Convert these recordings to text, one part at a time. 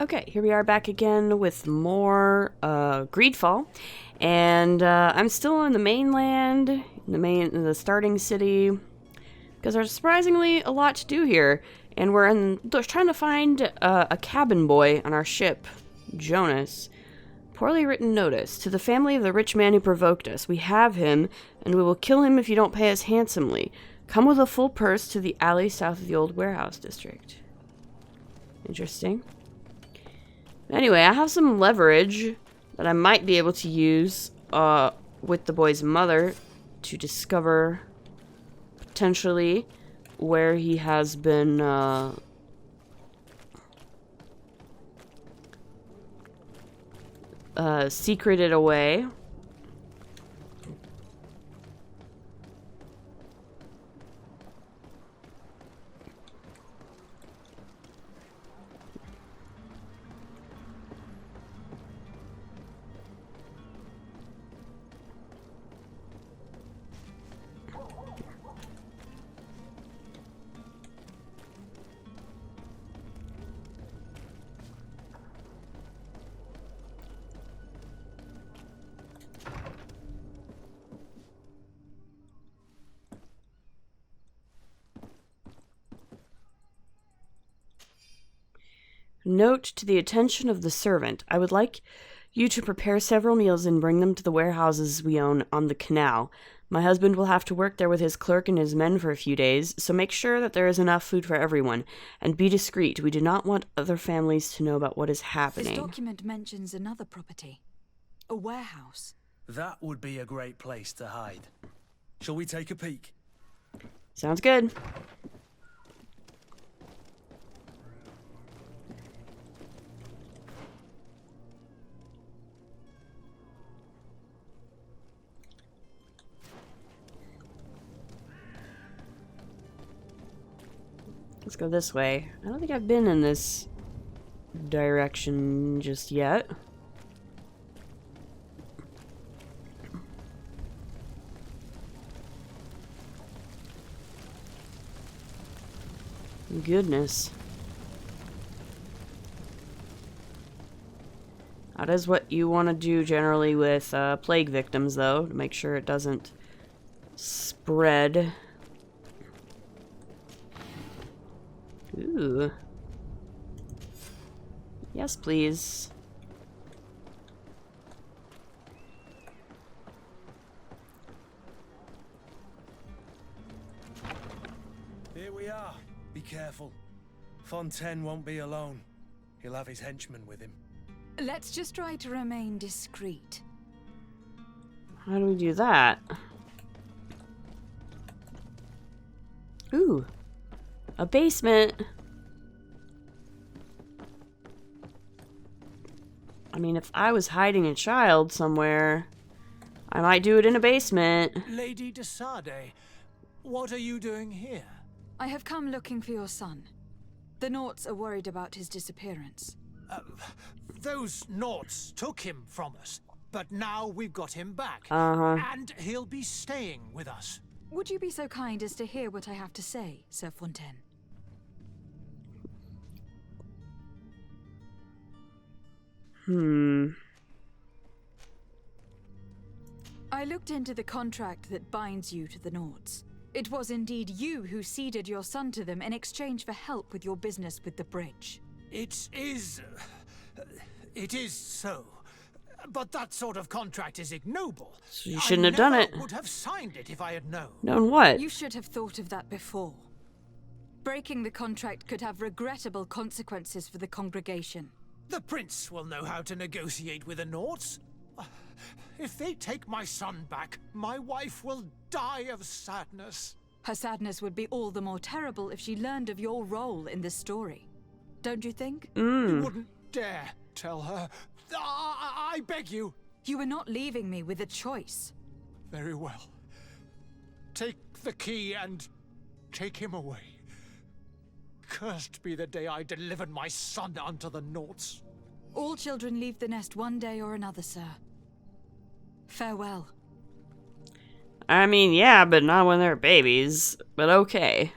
Okay, here we are back again with more GreedFall, and I'm still in the mainland, in the starting city, because there's surprisingly a lot to do here, and we're trying to find a cabin boy on our ship, Jonas. Poorly written notice to the family of the rich man who provoked us. We have him, and we will kill him if you don't pay us handsomely. Come with a full purse to the alley south of the old warehouse district. Interesting. Anyway, I have some leverage that I might be able to use with the boy's mother to discover potentially where he has been secreted away. Note to the attention of the servant. I would like you to prepare several meals and bring them to the warehouses we own on the canal. My husband will have to work there with his clerk and his men for a few days, so make sure that there is enough food for everyone. And be discreet. We do not want other families to know about what is happening. This document mentions another property. A warehouse. That would be a great place to hide. Shall we take a peek? Sounds good. Let's go this way. I don't think I've been in this direction just yet. Goodness. That is what you want to do generally with plague victims, though, to make sure it doesn't spread. Ooh. Yes, please. Here we are. Be careful. Fontaine won't be alone. He'll have his henchmen with him. Let's just try to remain discreet. How do we do that? Ooh. A basement. I mean, if I was hiding a child somewhere, I might do it in a basement. Lady de Sade, what are you doing here? I have come looking for your son. The Naughts are worried about his disappearance. Those Naughts took him from us, but now we've got him back. And he'll be staying with us. Would you be so kind as to hear what I have to say, Sir Fontaine? I looked into the contract that binds you to the Naughts. It was indeed you who ceded your son to them in exchange for help with your business with the bridge. It is so. But that sort of contract is ignoble. So you shouldn't have done it. I would have signed it if I had known. Known what? You should have thought of that before. Breaking the contract could have regrettable consequences for the congregation. The prince will know how to negotiate with the Naughts. If they take my son back, my wife will die of sadness. Her sadness would be all the more terrible if she learned of your role in this story. Don't you think? You wouldn't dare tell her. I beg you. You are not leaving me with a choice. Very well. Take the key and take him away. Cursed be the day I delivered my son unto the Naughts. All children leave the nest one day or another, sir. Farewell. I mean, yeah, but not when they're babies. But okay.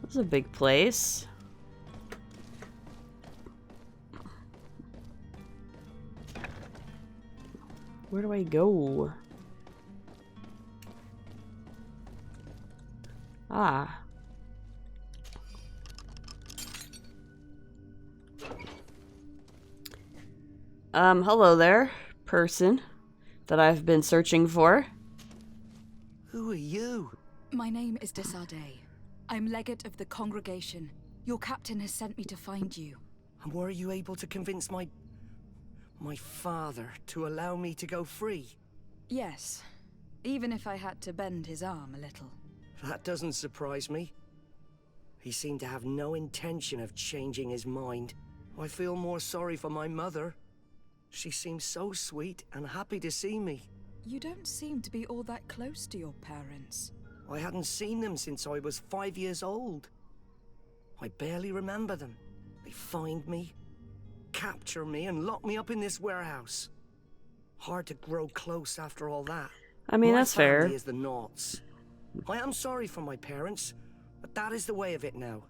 This is a big place. Where do I go? Ah. Hello there, person that I've been searching for. Who are you? My name is Desade. I'm legate of the congregation. Your captain has sent me to find you. And were you able to convince my father to allow me to go free? Yes, even if I had to bend his arm a little. That doesn't surprise me. He seemed to have no intention of changing his mind. I feel more sorry for my mother. She seems so sweet and happy to see me. You don't seem to be all that close to your parents. I hadn't seen them since I was 5 years old. I barely remember them. They find me, capture me, and lock me up in this warehouse. Hard to grow close after all that. I mean, My that's fair. family is the Naughts. I am sorry for my parents, but that is the way of it now.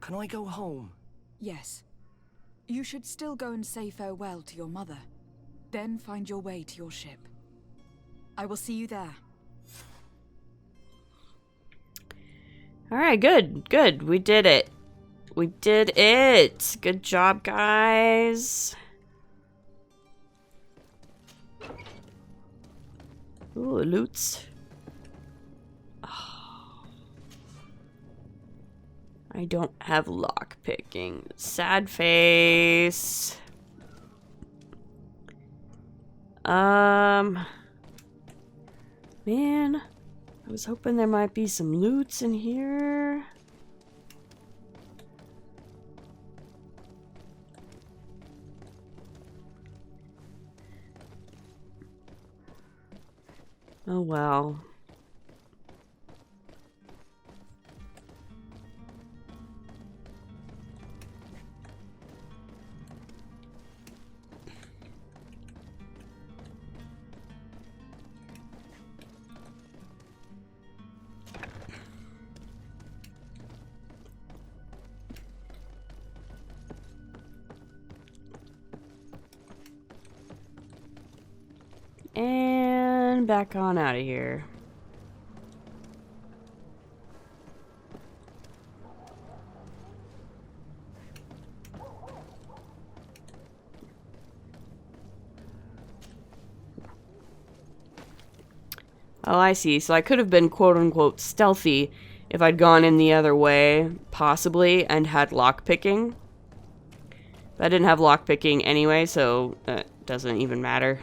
Can I go home? Yes. You should still go and say farewell to your mother. Then find your way to your ship. I will see you there. Alright, good, good. We did it. We did it. Good job, guys. Ooh, loots. I don't have lock picking. Sad face. Man, I was hoping there might be some loots in here. Oh well. And back on out of here. Oh, I see. So I could have been quote-unquote stealthy if I'd gone in the other way, possibly, and had lockpicking. But I didn't have lockpicking anyway, so that doesn't even matter.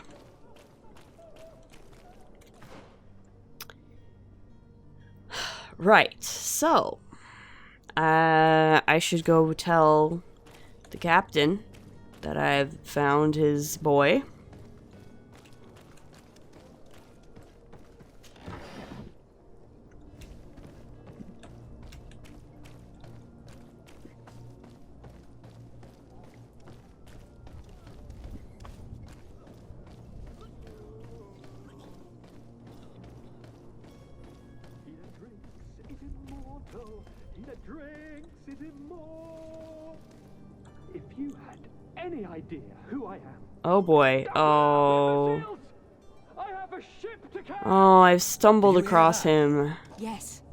Right, so I should go tell the captain that I've found his boy. If you had any idea who I am. Oh boy. Oh. I have a ship to carry. Oh, I've stumbled You hear across that? him. Yes,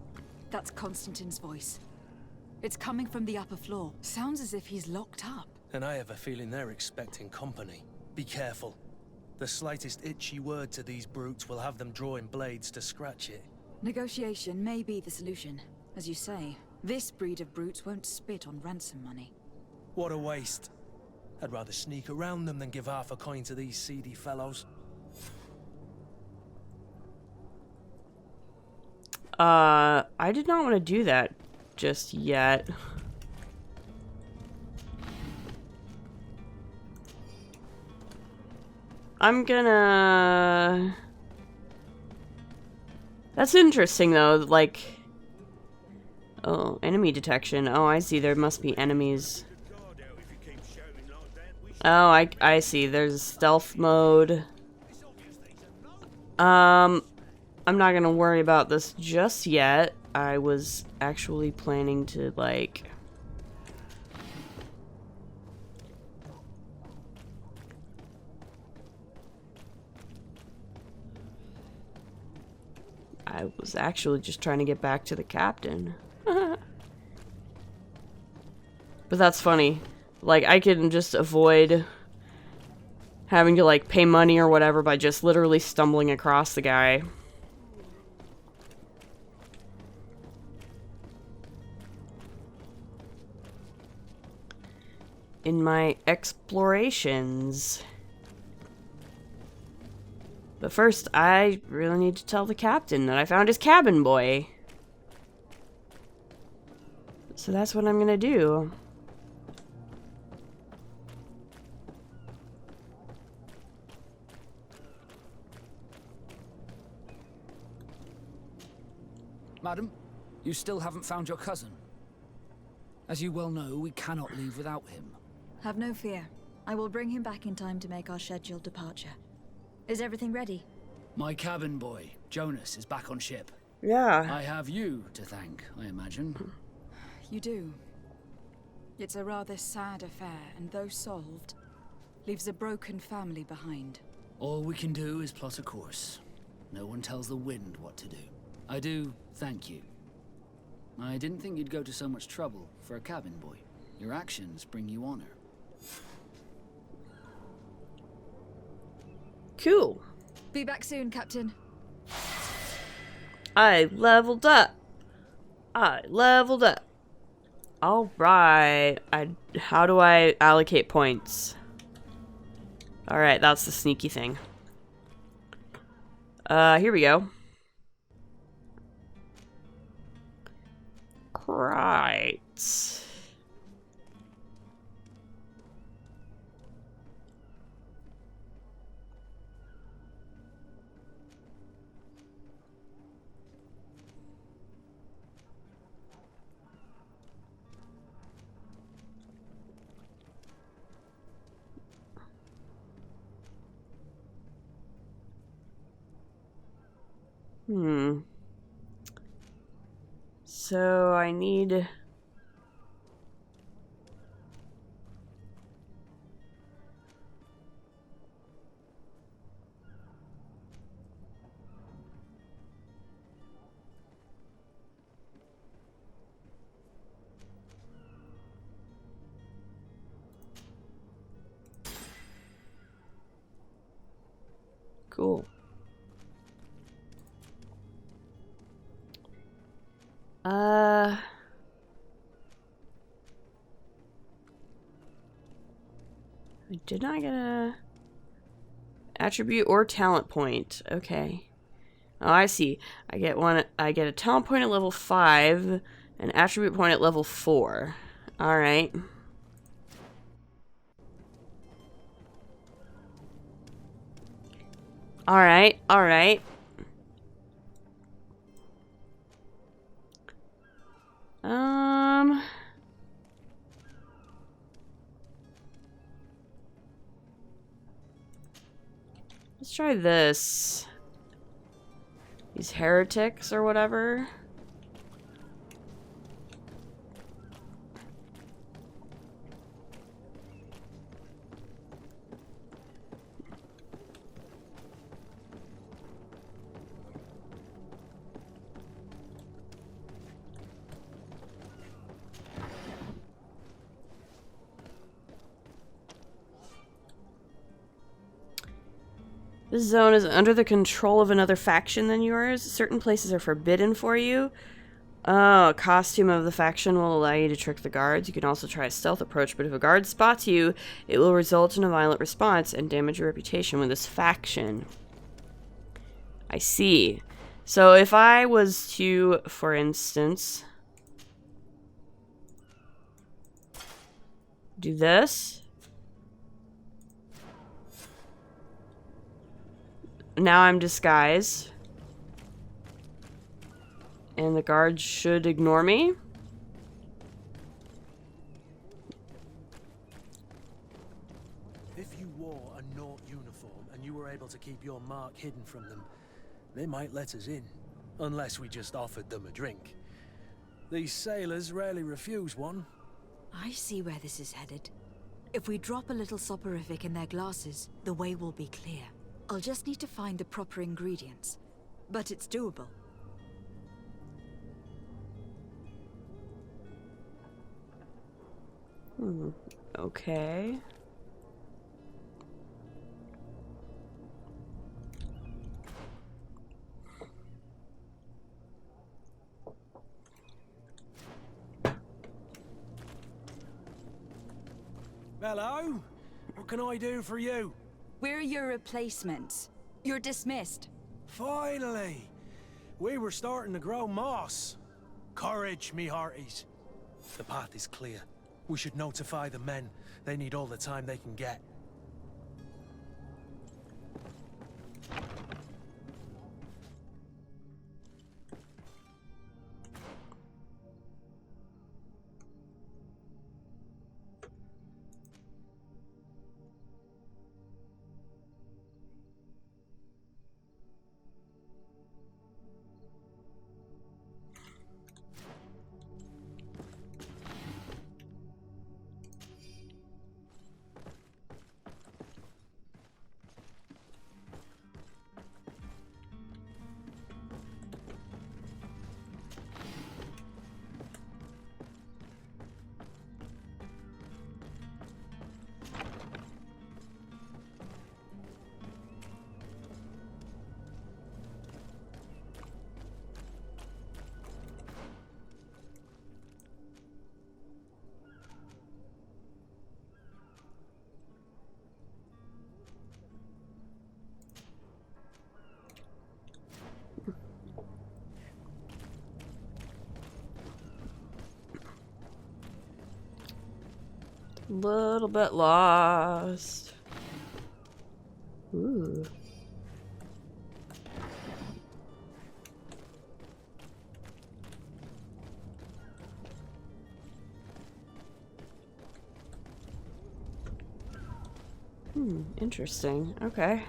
that's Constantine's voice. It's coming from the upper floor. Sounds as if he's locked up. And I have a feeling they're expecting company. Be careful. The slightest itchy word to these brutes will have them drawing blades to scratch it. Negotiation may be the solution. As you say, this breed of brutes won't spit on ransom money. What a waste. I'd rather sneak around them than give half a coin to these seedy fellows. I did not want to do that just yet. I'm gonna... That's interesting though, like... Oh, enemy detection. Oh, I see, there must be enemies. Oh, I see, there's stealth mode. I'm not gonna worry about this just yet. I was actually planning to, like... I was actually just trying to get back to the captain. But that's funny. Like, I can just avoid having to, like, pay money or whatever by just literally stumbling across the guy. In my explorations. But first, I really need to tell the captain that I found his cabin boy. So that's what I'm gonna do. Madam, you still haven't found your cousin. As you well know, we cannot leave without him. Have no fear. I will bring him back in time to make our scheduled departure. Is everything ready? My cabin boy, Jonas, is back on ship. Yeah. I have you to thank, I imagine. You do. It's a rather sad affair, and though solved, leaves a broken family behind. All we can do is plot a course. No one tells the wind what to do. I do thank you. I didn't think you'd go to so much trouble for a cabin boy. Your actions bring you honor. Cool. Be back soon, Captain. I leveled up. I leveled up. Alright. How do I allocate points? Alright, that's the sneaky thing. Here we go. Right. So I need... Cool. Did I get a attribute or talent point? Okay. Oh, I see. I get a talent point at level 5, an attribute point at level 4. All right. All right. All right. Let's try this. These heretics or whatever. This zone is under the control of another faction than yours. Certain places are forbidden for you. Oh, costume of the faction will allow you to trick the guards. You can also try a stealth approach, but if a guard spots you, it will result in a violent response and damage your reputation with this faction. I see. So if I was to, for instance, do this. Now I'm disguised. And the guards should ignore me. If you wore a Naught uniform and you were able to keep your mark hidden from them, they might let us in. Unless we just offered them a drink. These sailors rarely refuse one. I see where this is headed. If we drop a little soporific in their glasses, the way will be clear. I'll just need to find the proper ingredients. But it's doable. Okay. Hello? What can I do for you? We're your replacements. You're dismissed. Finally! We were starting to grow moss. Courage, me hearties. The path is clear. We should notify the men. They need all the time they can get. Little bit lost. Ooh. Interesting. Okay.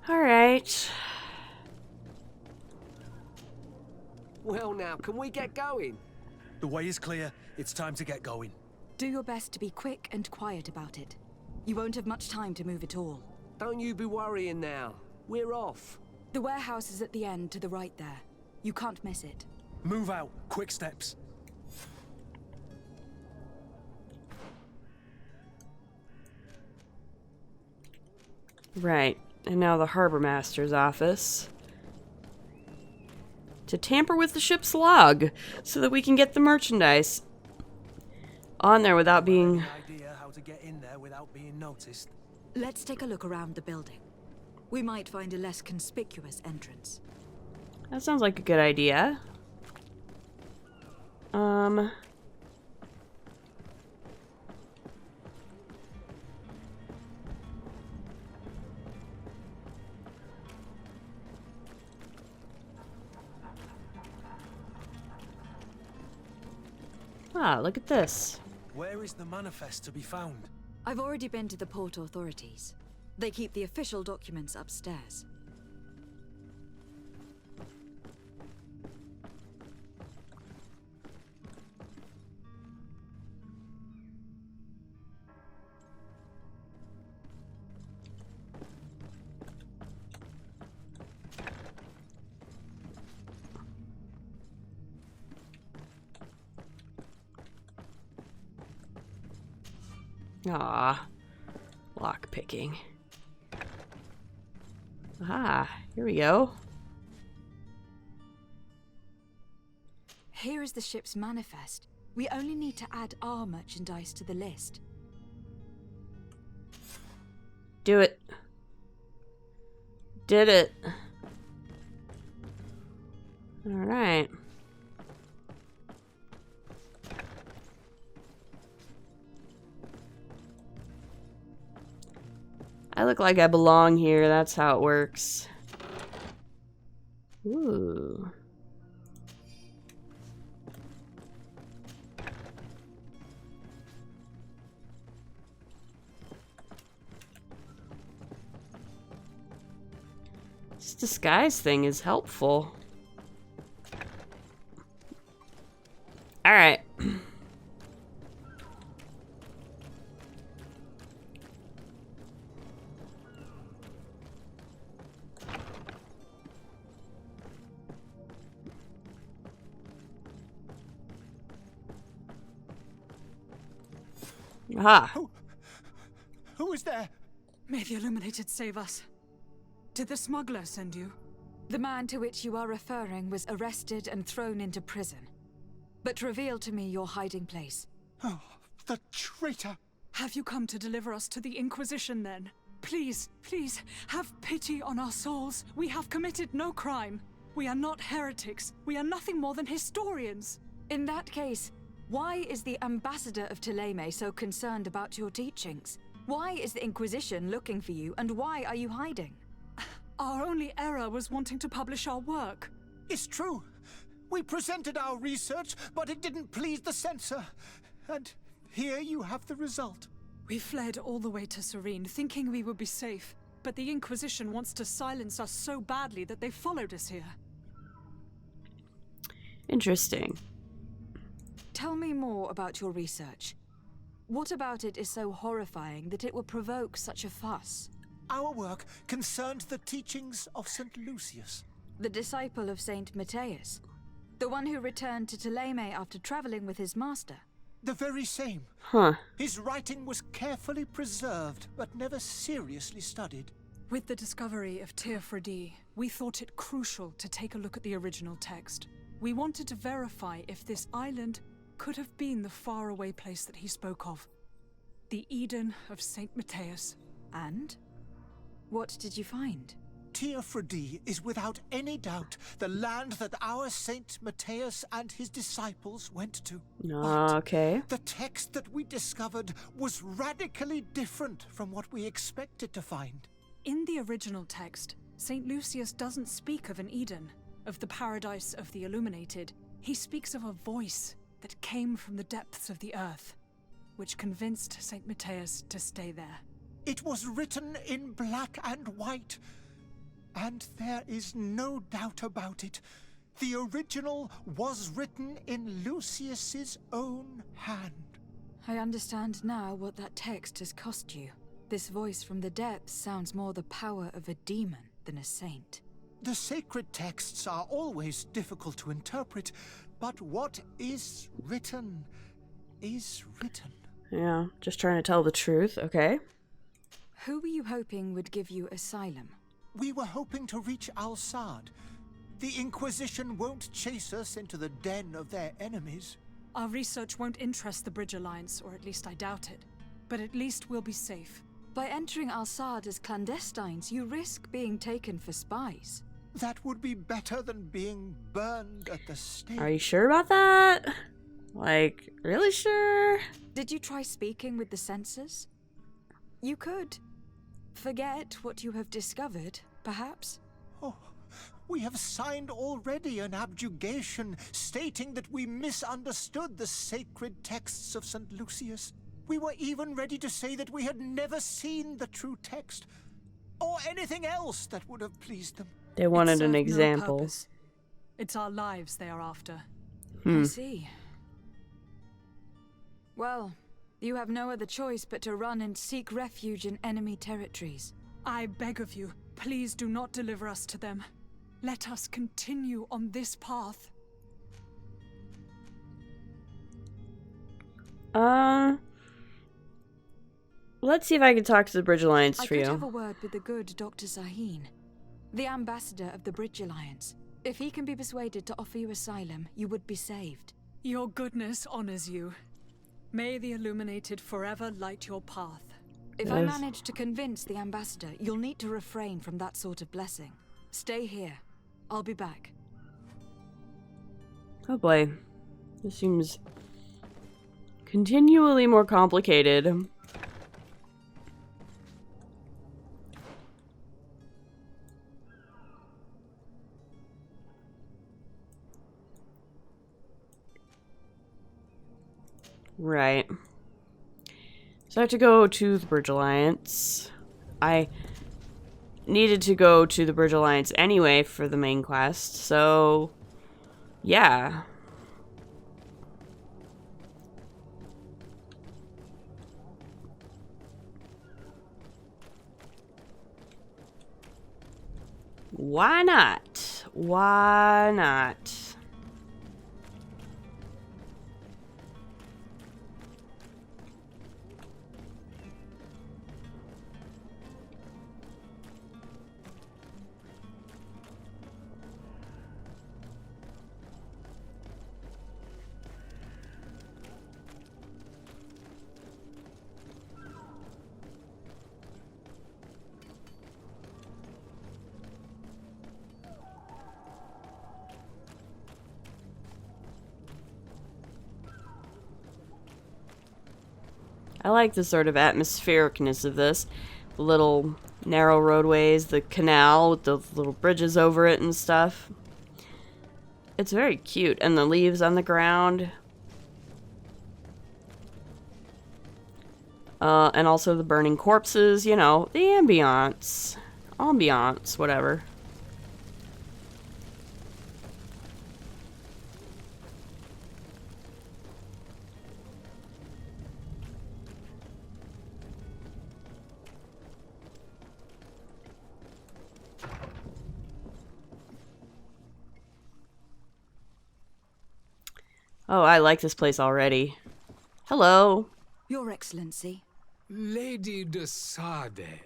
All right. Well now, can we get going? The way is clear. It's time to get going. Do your best to be quick and quiet about it. You won't have much time to move at all. Don't you be worrying now. We're off. The warehouse is at the end to the right there. You can't miss it. Move out. Quick steps. Right. And now the harbor master's office. To tamper with the ship's log so that we can get the merchandise on there without being... Any idea how to get in there without being noticed? Let's take a look around the building. We might find a less conspicuous entrance. That sounds like a good idea. Ah, look at this. Where is the manifest to be found? I've already been to the port authorities. They keep the official documents upstairs. Ah, lock picking. Ah, here we go. Here is the ship's manifest. We only need to add our merchandise to the list. Do it. Did it. All right. I look like I belong here. That's how it works. Ooh. This disguise thing is helpful. Alright. Aha. Who is there? May the Illuminated save us. Did the smuggler send you? The man to which you are referring was arrested and thrown into prison. But reveal to me your hiding place. Oh, the traitor! Have you come to deliver us to the Inquisition, then? Please, please, have pity on our souls. We have committed no crime. We are not heretics. We are nothing more than historians. In that case, why is the ambassador of Thélème so concerned about your teachings? Why is the Inquisition looking for you, and why are you hiding? Our only error was wanting to publish our work. It's true. We presented our research, but it didn't please the censor. And here you have the result. We fled all the way to Serene, thinking we would be safe. But the Inquisition wants to silence us so badly that they followed us here. Interesting. Tell me more about your research. What about it is so horrifying that it will provoke such a fuss? Our work concerned the teachings of St. Lucius. The disciple of Saint Matthias. The one who returned to Thélème after traveling with his master. The very same. Huh. His writing was carefully preserved, but never seriously studied. With the discovery of Froda, we thought it crucial to take a look at the original text. We wanted to verify if this island could have been the faraway place that he spoke of. The Eden of Saint Matthias. And? What did you find? Froda is without any doubt the land that our Saint Matthias and his disciples went to. Okay. But the text that we discovered was radically different from what we expected to find. In the original text, St. Lucius doesn't speak of an Eden, of the paradise of the Illuminated. He speaks of a voice that came from the depths of the earth, which convinced St. Matthias to stay there. It was written in black and white, and there is no doubt about it. The original was written in Lucius's own hand. I understand now what that text has cost you. This voice from the depths sounds more the power of a demon than a saint. The sacred texts are always difficult to interpret, but what is written is written. Yeah, just trying to tell the truth, okay. Who were you hoping would give you asylum? We were hoping to reach Al-Sad. The Inquisition won't chase us into the den of their enemies. Our research won't interest the Bridge Alliance, or at least I doubt it. But at least we'll be safe. By entering Al-Sad as clandestines, you risk being taken for spies. That would be better than being burned at the stake. Are you sure about that? Like, really sure? Did you try speaking with the censors? You could. Forget what you have discovered, perhaps? Oh, we have signed already an abjugation stating that we misunderstood the sacred texts of St. Lucius. We were even ready to say that we had never seen the true text, or anything else that would have pleased them. They wanted an served no example. purpose. It's our lives they are after. I see. Well, you have no other choice but to run and seek refuge in enemy territories. I beg of you, please do not deliver us to them. Let us continue on this path. Let's see if I can talk to the Bridge Alliance I for could you. have a word with the good Dr. Zaheen, the ambassador of the Bridge Alliance. If he can be persuaded to offer you asylum, you would be saved. Your goodness honors you. May the Illuminated forever light your path. If I Yes. manage to convince the ambassador, you'll need to refrain from that sort of blessing. Stay here. I'll be back. Oh boy. This seems continually more complicated. Right. So I have to go to the Bridge Alliance. I needed to go to the Bridge Alliance anyway for the main quest, so yeah. Why not? Why not? I like the sort of atmosphericness of this. The little narrow roadways, the canal with the little bridges over it and stuff. It's very cute. And the leaves on the ground. And also the burning corpses, you know, the ambiance. Ambiance, whatever. Oh, I like this place already. Hello. Your Excellency. Lady de Sade,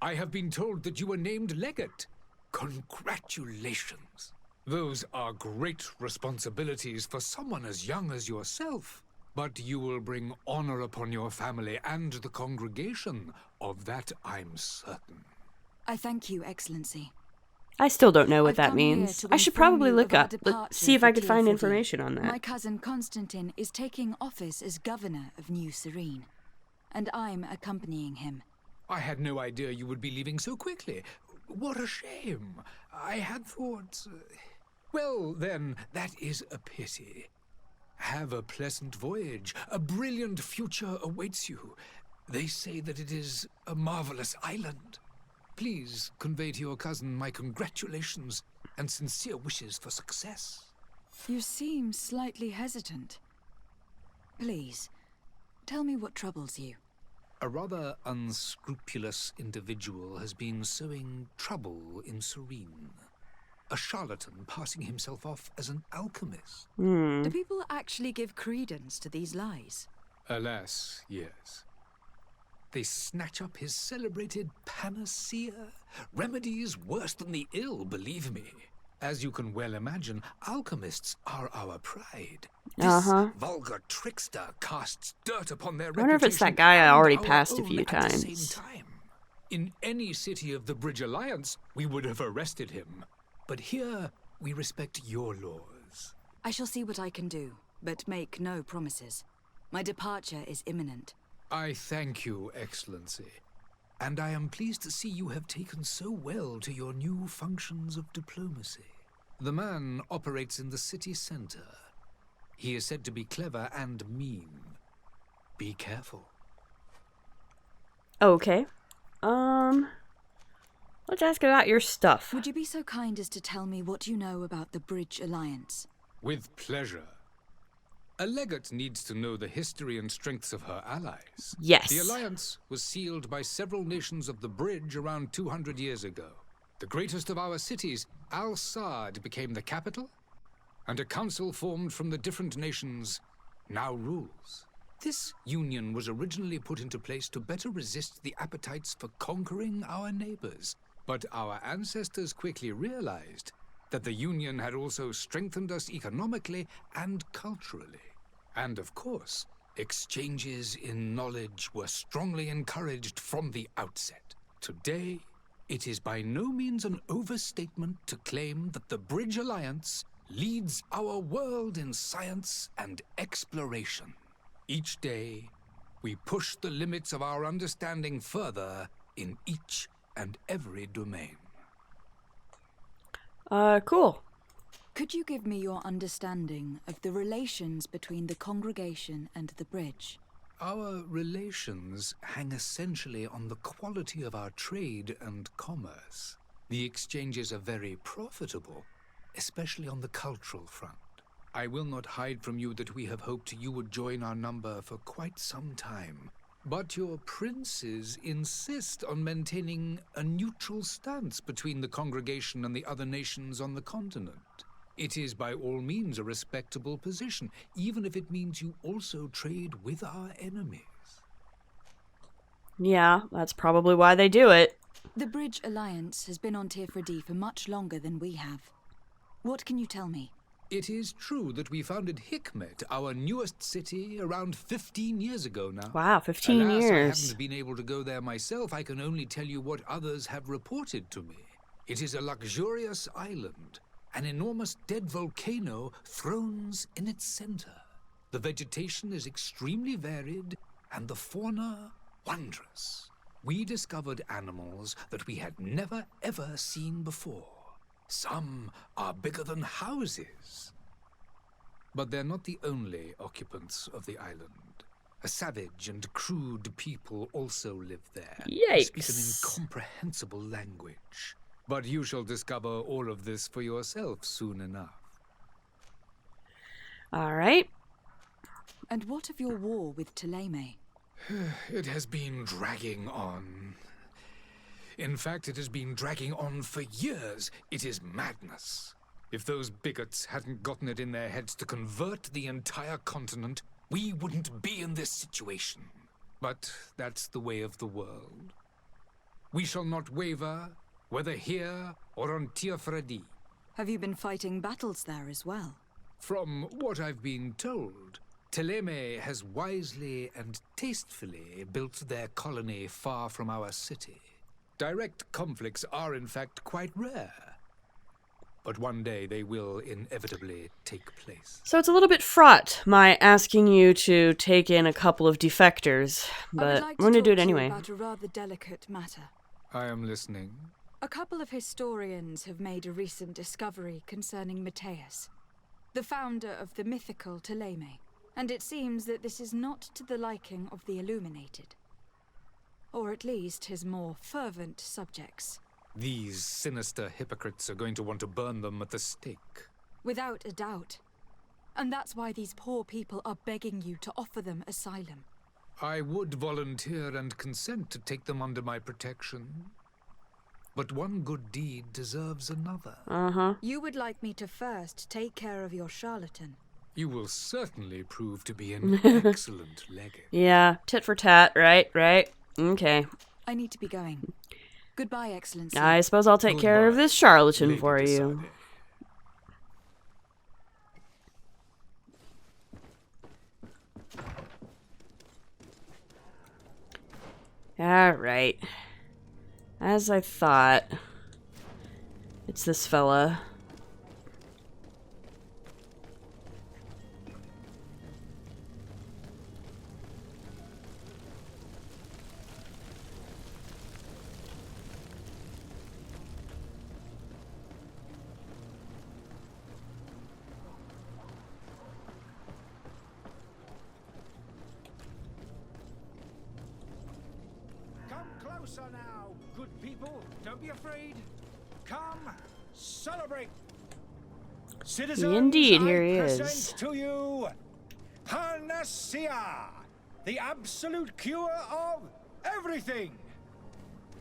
I have been told that you were named legate. Congratulations. Those are great responsibilities for someone as young as yourself. But you will bring honor upon your family and the congregation. Of that I'm certain. I thank you, Excellency. I still don't know what I've that come here means. to I should inform probably you look of our up, departure see if for I could find Teofodi. information on that. My cousin Constantine is taking office as governor of New Serene, and I'm accompanying him. I had no idea you would be leaving so quickly. What a shame. I had thought... Well, then, that is a pity. Have a pleasant voyage. A brilliant future awaits you. They say that it is a marvelous island. Please convey to your cousin my congratulations and sincere wishes for success. You seem slightly hesitant. Please, tell me what troubles you. A rather unscrupulous individual has been sowing trouble in Serene. A charlatan passing himself off as an alchemist. Do people actually give credence to these lies? Alas, yes. They snatch up his celebrated panacea. Remedies worse than the ill, believe me. As you can well imagine, alchemists are our pride. This vulgar trickster casts dirt upon their reputation. I wonder if it's that guy I already and passed a our few own at the times. same time. In any city of the Bridge Alliance, we would have arrested him. But here, we respect your laws. I shall see what I can do, but make no promises. My departure is imminent. I thank you, Excellency. And I am pleased to see you have taken so well to your new functions of diplomacy. The man operates in the city center. He is said to be clever and mean. Be careful. Okay. Let's ask about your stuff. Would you be so kind as to tell me what you know about the Bridge Alliance? With pleasure. A legate needs to know the history and strengths of her allies. Yes. The alliance was sealed by several nations of the Bridge around 200 years ago. The greatest of our cities, Al-Sad, became the capital, and a council formed from the different nations now rules. This union was originally put into place to better resist the appetites for conquering our neighbors. But our ancestors quickly realized that the union had also strengthened us economically and culturally. And of course, exchanges in knowledge were strongly encouraged from the outset. Today, it is by no means an overstatement to claim that the Bridge Alliance leads our world in science and exploration. Each day, we push the limits of our understanding further in each and every domain. Cool. Could you give me your understanding of the relations between the congregation and the bridge? Our relations hang essentially on the quality of our trade and commerce. The exchanges are very profitable, especially on the cultural front. I will not hide from you that we have hoped you would join our number for quite some time. But your princes insist on maintaining a neutral stance between the congregation and the other nations on the continent. It is by all means a respectable position, even if it means you also trade with our enemies. Yeah, that's probably why they do it. The Bridge Alliance has been on Tirfredi for much longer than we have. What can you tell me? It is true that we founded Hikmet, our newest city, around 15 years ago now. Wow, 15 Alas, years. I haven't been able to go there myself. I can only tell you what others have reported to me. It is a luxurious island. An enormous dead volcano thrones in its center. The vegetation is extremely varied, and the fauna wondrous. We discovered animals that we had never ever seen before. Some are bigger than houses. But they're not the only occupants of the island. A savage and crude people also live there. They speak an Yikes. incomprehensible language. But you shall discover all of this for yourself soon enough. All right. And what of your war with Thélème? It has been dragging on. In fact, it has been dragging on for years. It is madness. If those bigots hadn't gotten it in their heads to convert the entire continent, we wouldn't be in this situation. But that's the way of the world. We shall not waver, whether here or on Tirfredi. Have you been fighting battles there as well? From what I've been told, Thélème has wisely and tastefully built their colony far from our city. Direct conflicts are in fact quite rare. But one day they will inevitably take place. So it's a little bit fraught, my asking you to take in a couple of defectors, I but would I'm like going to to do talk it to you anyway. about a rather delicate matter. I am listening. A couple of historians have made a recent discovery concerning Matthias, the founder of the mythical Thélème, and it seems that this is not to the liking of the Illuminated. Or at least his more fervent subjects. These sinister hypocrites are going to want to burn them at the stake. Without a doubt. And that's why these poor people are begging you to offer them asylum. I would volunteer and consent to take them under my protection. But one good deed deserves another. Uh-huh. You would like me to first take care of your charlatan. You will certainly prove to be an excellent legate. Yeah, tit for tat, right? Okay. I need to be going. Goodbye, Excellency. I suppose I'll take care of Goodbye, this charlatan Lady for you. Alright. As I thought. It's this fella. Closer now, good people. Don't be afraid. Come, celebrate. Citizens, Indeed, here he I present is. to you Panacea, the absolute cure of everything.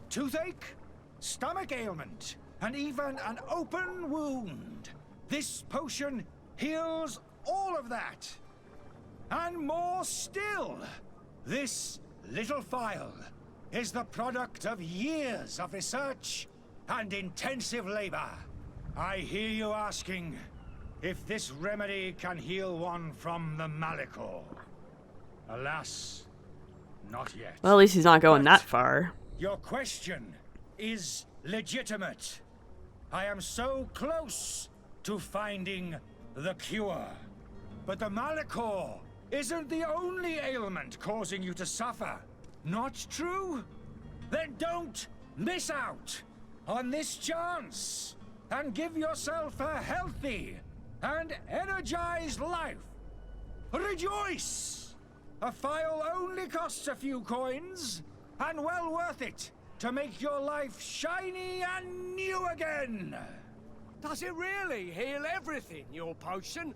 Toothache, stomach ailment, and even an open wound. This potion heals all of that. And more still, this little phial is the product of years of research and intensive labor. I hear you asking if this remedy can heal one from the Malicor. Alas, not yet. Well, at least he's not going But that far. your question is legitimate. I am so close to finding the cure. But the Malicor isn't the only ailment causing you to suffer. Not true? Then don't miss out on this chance and give yourself a healthy and energize life. Rejoice! A phial only costs a few coins, and well worth it to make your life shiny and new again. Does it really heal everything, your potion?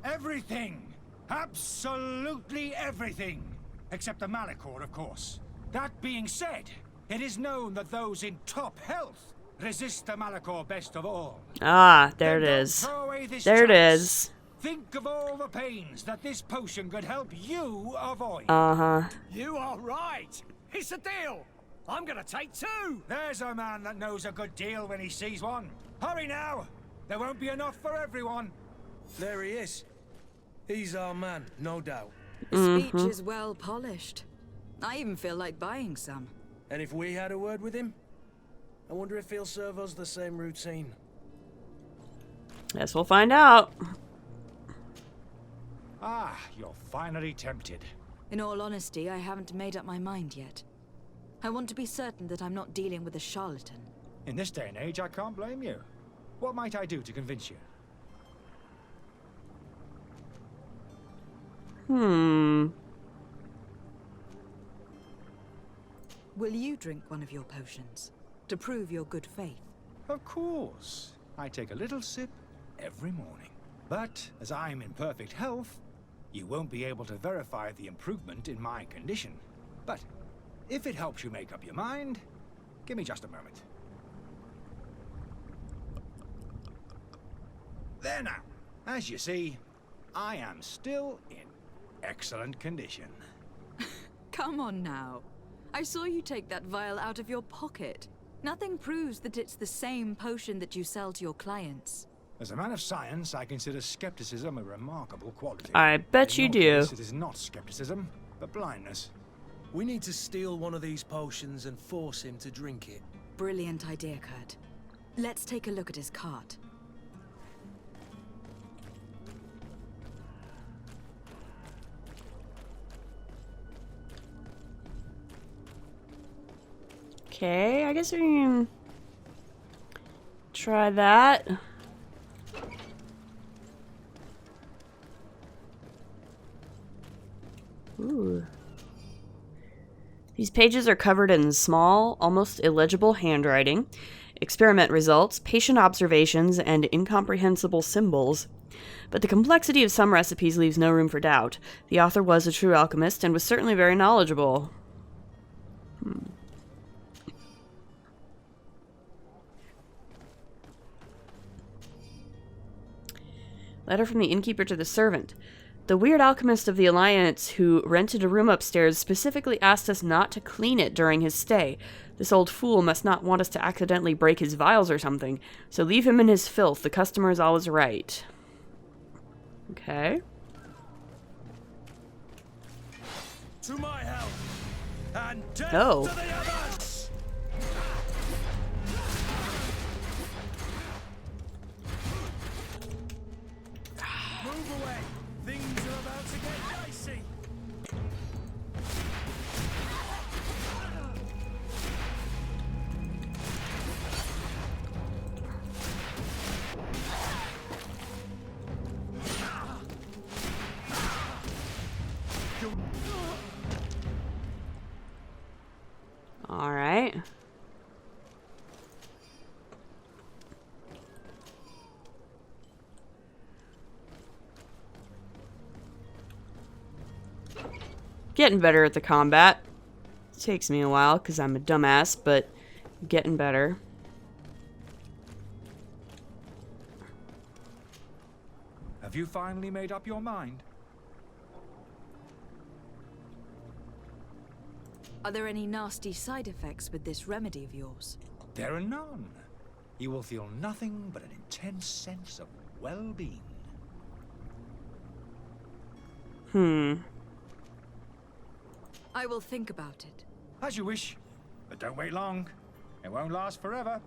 Everything. Absolutely everything. Except the Malachor, of course. That being said, it is known that those in top health resist the Malachor best of all. Ah, there Then it don't is. throw away this There it chance. is. Think of all the pains that this potion could help you avoid. Uh-huh. You are right. It's a deal. I'm gonna take 2. There's a man that knows a good deal when he sees one. Hurry now. There won't be enough for everyone. There he is. He's our man, no doubt. The speech is well polished. I even feel like buying some. And if we had a word with him, I wonder if he'll serve us the same routine. Guess we'll find out. Ah, you're finally tempted. In all honesty, I haven't made up my mind yet. I want to be certain that I'm not dealing with a charlatan. In this day and age, I can't blame you. What might I do to convince you? Will you drink one of your potions to prove your good faith? Of course. I take a little sip every morning. But as I'm in perfect health, you won't be able to verify the improvement in my condition. But if it helps you make up your mind, give me just a moment. There now. As you see, I am still in excellent condition. Come on now. I saw you take that vial out of your pocket. Nothing proves that it's the same potion that you sell to your clients. As a man of science, I consider skepticism a remarkable quality. I bet you In your do. case, it is not skepticism, but blindness. We need to steal one of these potions and force him to drink it. Brilliant idea, Kurt. Let's take a look at his cart. Okay, I guess we can try that. Ooh. These pages are covered in small, almost illegible handwriting. Experiment results, patient observations, and incomprehensible symbols. But the complexity of some recipes leaves no room for doubt. The author was a true alchemist and was certainly very knowledgeable. Letter from the innkeeper to the servant. The weird alchemist of the Alliance who rented a room upstairs specifically asked us not to clean it during his stay. This old fool must not want us to accidentally break his vials or something, so leave him in his filth. The customer is always right. Okay. To my health, and death Oh. to the others! Move away! Things are about to get dicey! All right. Getting better at the combat. It takes me a while because I'm a dumbass, but getting better. Have you finally made up your mind? Are there any nasty side effects with this remedy of yours? There are none. You will feel nothing but an intense sense of well-being. I will think about it. As you wish, but don't wait long. It won't last forever.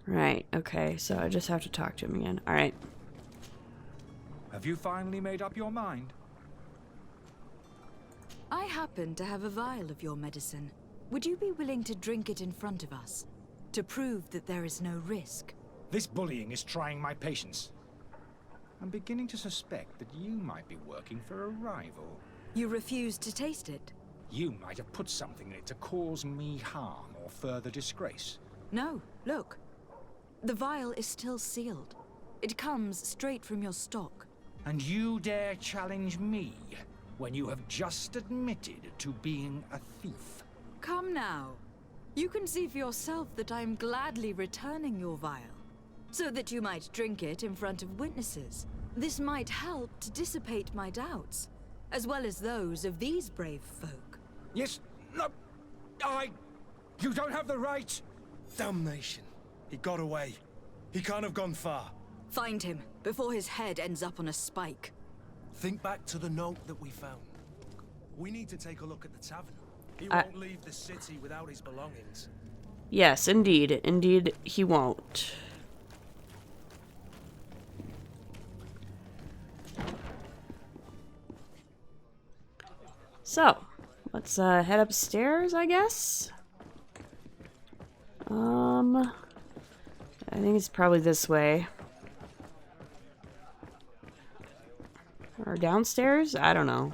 Right, okay, so I just have to talk to him again. All right. Have you finally made up your mind? I happen to have a vial of your medicine. would you be willing to drink it in front of us? To prove that there is no risk? This bullying is trying my patience. I'm beginning to suspect that you might be working for a rival. You refuse to taste it? You might have put something in it to cause me harm or further disgrace. No, look. The vial is still sealed. It comes straight from your stock. And you dare challenge me when you have just admitted to being a thief? Come now. You can see for yourself that I'm gladly returning your vial, so that you might drink it in front of witnesses. This might help to dissipate my doubts, as well as those of these brave folk. Yes, no, you don't have the right. Damnation. He got away. He can't have gone far. Find him, before his head ends up on a spike. Think back to the note that we found. We need to take a look at the tavern. He won't leave the city without his belongings. Yes, indeed. Indeed, he won't. So, let's head upstairs, I guess. I think it's probably this way. Or downstairs? I don't know.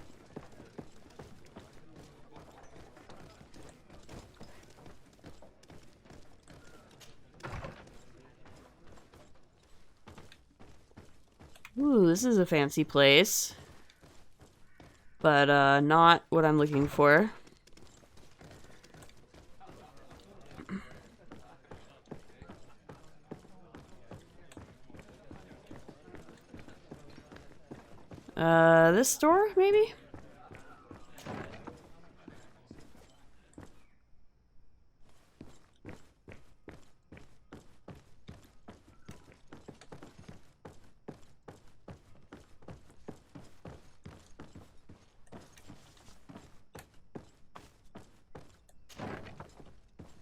Ooh, this is a fancy place. But, not what I'm looking for. This store, maybe?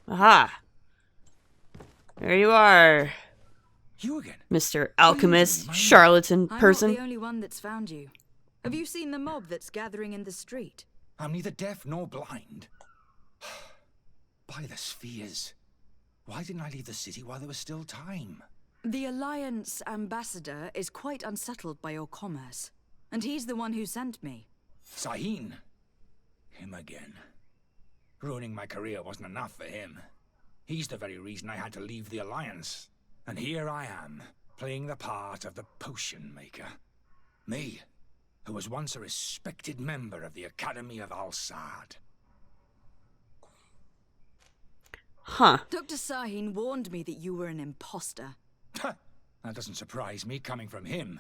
Aha! There you are, You again? Mr. Alchemist, charlatan person. I'm not the only one that's found you. Have you seen the mob that's gathering in the street? I'm neither deaf nor blind. By the spheres. Why didn't I leave the city while there was still time? The Alliance ambassador is quite unsettled by your commerce, and he's the one who sent me. Sahin. Him again. Ruining my career wasn't enough for him. He's the very reason I had to leave the Alliance. And here I am, playing the part of the potion maker. Me, who was once a respected member of the Academy of Al-Sad. Huh. Dr. Sahin warned me that you were an imposter. That doesn't surprise me coming from him.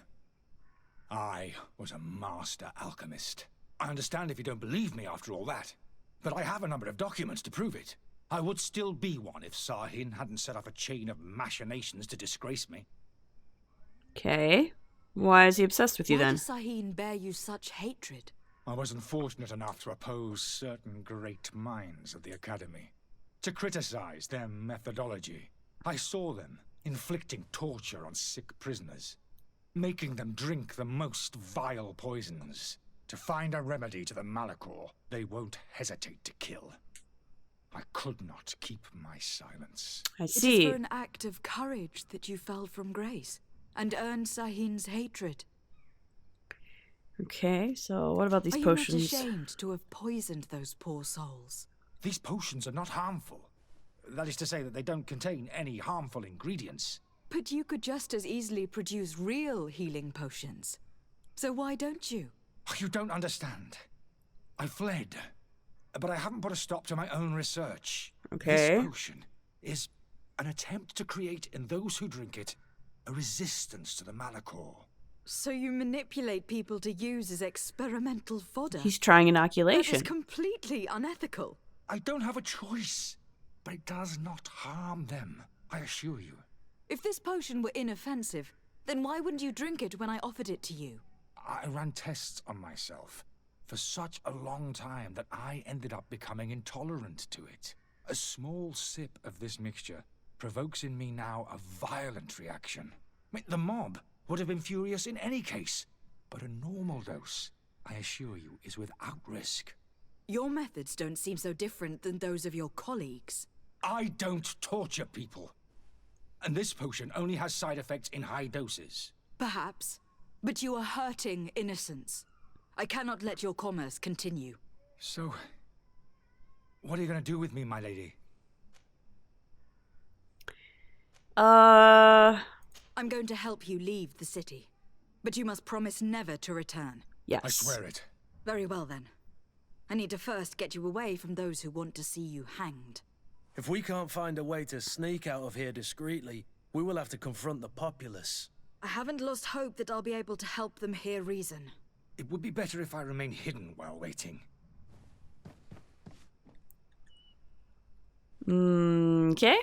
I was a master alchemist. I understand if you don't believe me after all that, but I have a number of documents to prove it. I would still be one if Sahin hadn't set off a chain of machinations to disgrace me. Okay. Why is he obsessed with you Why then? does Sahin bear you such hatred? I wasn't fortunate enough to oppose certain great minds of the Academy, to criticize their methodology. I saw them inflicting torture on sick prisoners, making them drink the most vile poisons. To find a remedy to the malachor, they won't hesitate to kill. I could not keep my silence. I It see. is for an act of courage that you fell from grace and earned Sahin's hatred. Okay, so what about these Are potions? you not ashamed to have poisoned those poor souls? These potions are not harmful. That is to say that they don't contain any harmful ingredients. But you could just as easily produce real healing potions. So why don't you? You don't understand. I fled, but I haven't put a stop to my own research. Okay. This potion is an attempt to create in those who drink it a resistance to the malachor. So you manipulate people to use as experimental fodder? He's trying That inoculation. is completely unethical. I don't have a choice, but it does not harm them, I assure you. If this potion were inoffensive, then why wouldn't you drink it when I offered it to you? I ran tests on myself for such a long time that I ended up becoming intolerant to it. A small sip of this mixture provokes in me now a violent reaction. I mean, the mob would have been furious in any case, but a normal dose, I assure you, is without risk. Your methods don't seem so different than those of your colleagues. I don't torture people. And this potion only has side effects in high doses. Perhaps, but you are hurting innocents. I cannot let your commerce continue. So, what are you going to do with me, my lady? I'm going to help you leave the city. But you must promise never to return. Yes. I swear it. Very well then. I need to first get you away from those who want to see you hanged. If we can't find a way to sneak out of here discreetly, we will have to confront the populace. I haven't lost hope that I'll be able to help them hear reason. It would be better if I remain hidden while waiting. Okay.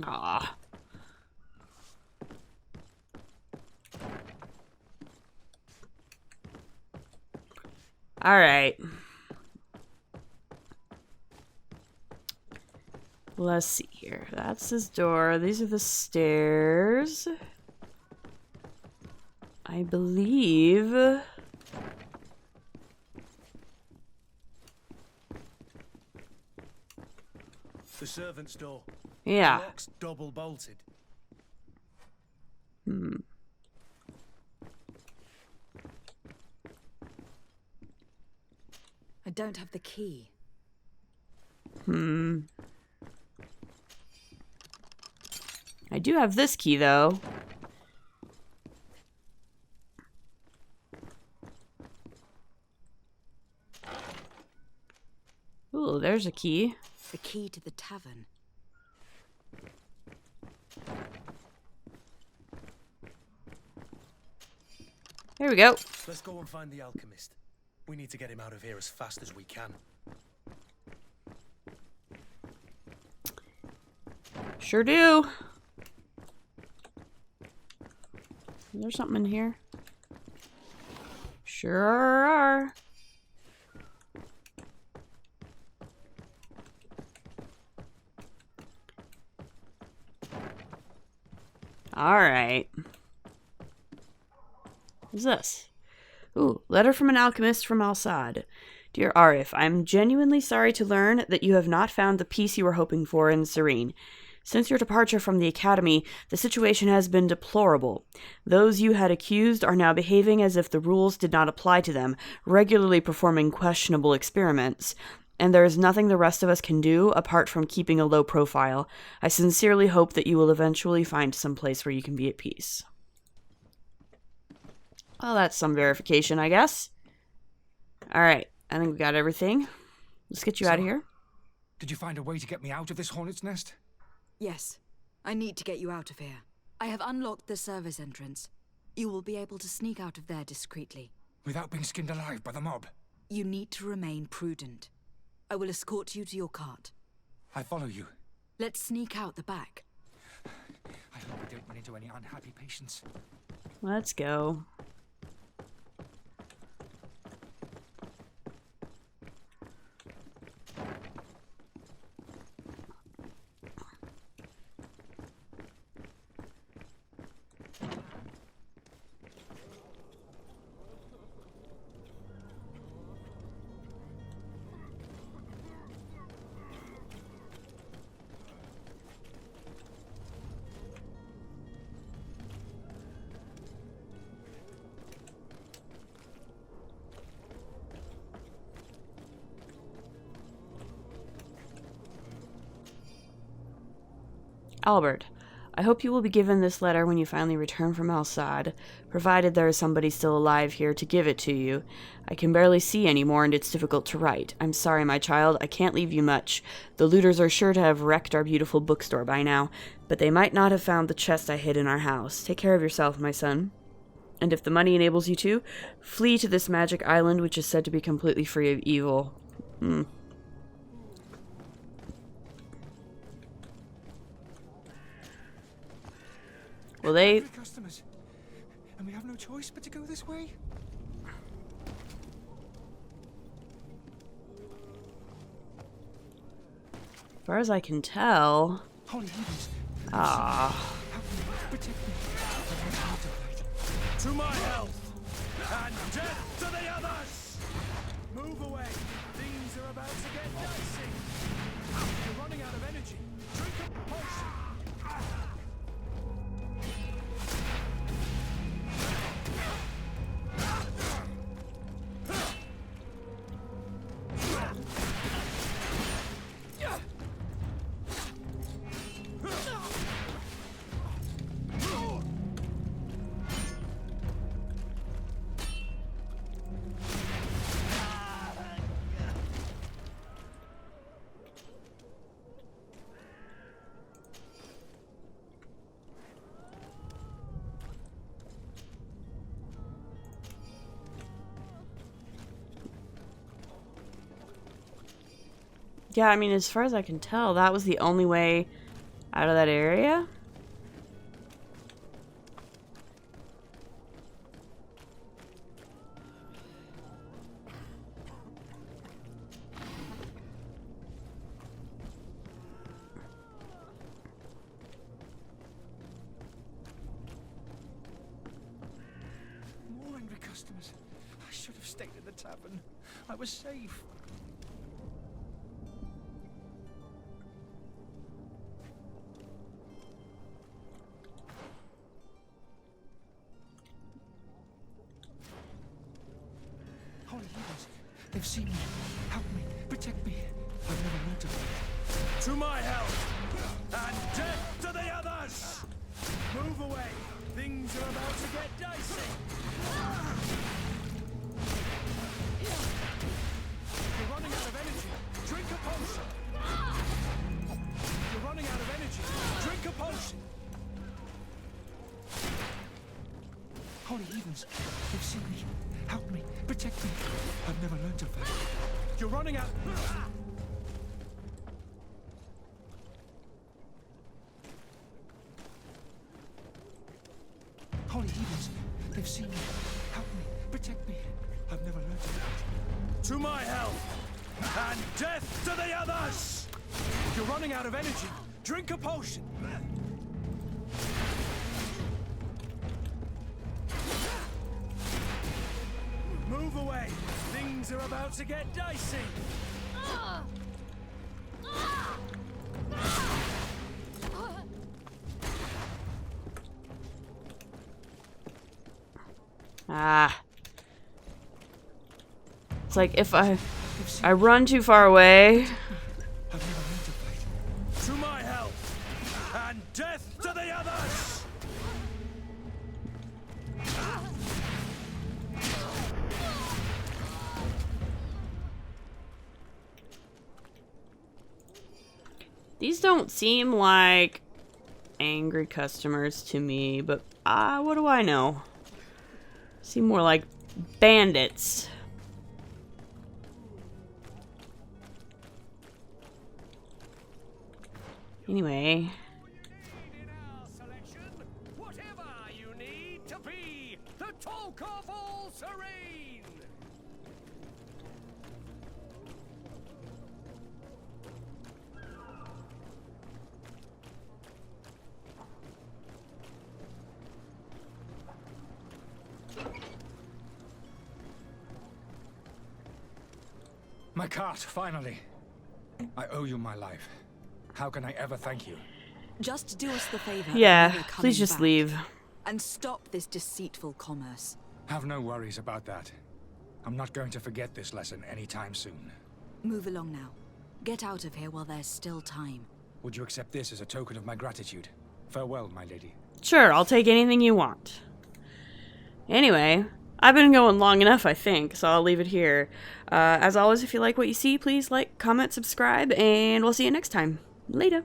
Ah. All right. Let's see here. That's his door. These are the stairs. I believe. The servant's door. Yeah. The lock's double bolted. I don't have the key. I do have this key, though. Ooh, there's a key. The key to the tavern. Here we go. Let's go and find the alchemist. We need to get him out of here as fast as we can. Sure do. Is there something in here? Sure are. All right. What's this? Ooh, letter from an alchemist from Al-Sad. Dear Arif, I'm genuinely sorry to learn that you have not found the peace you were hoping for in Serene. Since your departure from the academy, the situation has been deplorable. Those you had accused are now behaving as if the rules did not apply to them, regularly performing questionable experiments. And there is nothing the rest of us can do apart from keeping a low profile. I sincerely hope that you will eventually find some place where you can be at peace. Well, that's some verification, I guess. Alright, I think we got everything. Let's get you out of here. Did you find a way to get me out of this hornet's nest? Yes. I need to get you out of here. I have unlocked the service entrance. You will be able to sneak out of there discreetly. Without being skinned alive by the mob? You need to remain prudent. I will escort you to your cart. I follow you. Let's sneak out the back. I hope we don't run into any unhappy patients. Let's go. Albert, I hope you will be given this letter when you finally return from Al-Sad, provided there is somebody still alive here to give it to you. I can barely see anymore and it's difficult to write. I'm sorry, my child, I can't leave you much. The looters are sure to have wrecked our beautiful bookstore by now, but they might not have found the chest I hid in our house. Take care of yourself, my son. And if the money enables you to, flee to this magic island which is said to be completely free of evil. Well, they... customers, and we have no choice but to go this way? far as I can tell. Holy heavens. Ah. Protect me. To my health, and death to the others! Move away. Things are about to get dicey. You're running out of energy. Drink a potion. Yeah, I mean, as far as I can tell, that was the only way out of that area. More angry customers. I should have stayed in the tavern. I was safe. Holy heavens. They've seen me. Help me. Protect me. I've never learned to fight. To my health, and death to the others! Move away. Things are about to get dicey. You're running out of energy. Drink a potion. You're running out of energy. Drink a potion. Holy heavens. They've seen me. Help me. Protect me. I've never learned to fight. You're running out. Holy heavens. They've seen me. Help me. Protect me. I've never learned to fight. To my health, and death to the others! You're running out of energy. Drink a potion. Move away. Things are about to get dicey. Ah. It's like if I run too far away. I've never learned to fight. To my health, and death to the others! These don't seem like angry customers to me, but what do I know? Seem more like bandits. Anyway. In our selection, whatever you need to be the talk of all serene. My cart, finally. I owe you my life. How can I ever thank you? Just do us the favor. of Yeah, never please coming just back. leave. And stop this deceitful commerce. Have no worries about that. I'm not going to forget this lesson anytime soon. Move along now. Get out of here while there's still time. Would you accept this as a token of my gratitude? Farewell, my lady. Sure, I'll take anything you want. Anyway, I've been going long enough, I think, so I'll leave it here. As always, if you like what you see, please like, comment, subscribe, and we'll see you next time. Later.